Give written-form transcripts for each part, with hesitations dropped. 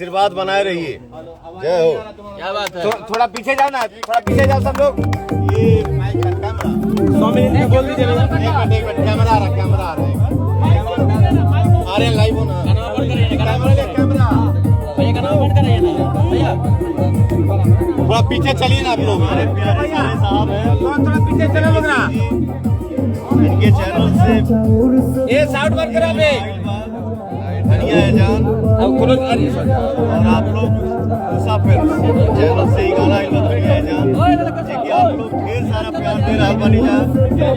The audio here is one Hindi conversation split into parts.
आशीर्वाद बनाए रहिए। जय हो। क्या बात है। थोड़ा पीछे जाओ ना, थोड़ा पीछे जाओ सब लोग। ये माइक का कैमरा 100 मिनट में बोल दीजिए भैया। एक मिनट कैमरा आ रहा आ रहे हैं लाइव हो ना। कैमरा ले कैमरा भैया का नाम बंद करिए ना भैया। थोड़ा पीछे चलिए ना आप लोग। अरे प्यारे साहब हैं, थोड़ा पीछे चलो लोग ना। इनके चैनल से ये साउंड बंद करा बे। धनिया है जान अब खोलो। और आप लोग मुसाफिर चैनल से ही गाना धनिया है जान कि आप लोग ढेर सारा प्यार दे रहा बनी जान,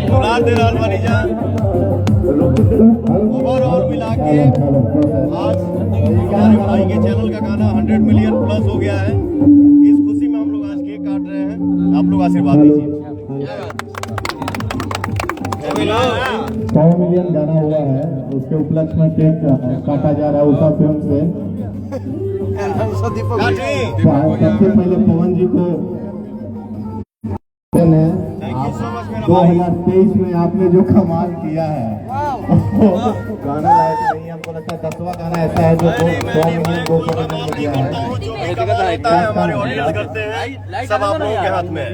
दुलार दे रहा बनी जान। ओवरऑल मिला के आज हमारे भाई के चैनल का गाना 100 मिलियन प्लस हो गया है। इस खुशी में हम लोग आज केक काट रहे हैं। आप लोग आशीर्वाद दीजिए। 100 मिलियन गाना हुआ है, उसके उपलक्ष्य में केक काटा जा रहा है उषा फिल्म से। सबसे पहले पवन जी को 2023 में आपने जो कमाल किया है गाना लायक नहीं। हमको लगता है 10वां गाना ऐसा है जो 100 मिलियन 200 मिलियन में दिया है। हमारे ऑडियंस करते हैं, सब आप लोगों के हाथ में है।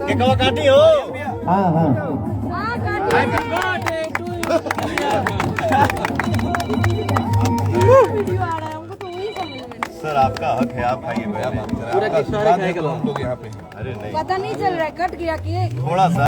केकवा काटी हो। हाँ हाँ सर आपका हक है, आप खाइए। पूरा किस तरह खाएगा लोग यहाँ पे। अरे नहीं पता नहीं चल रहा है, कट गया केक। थोड़ा सा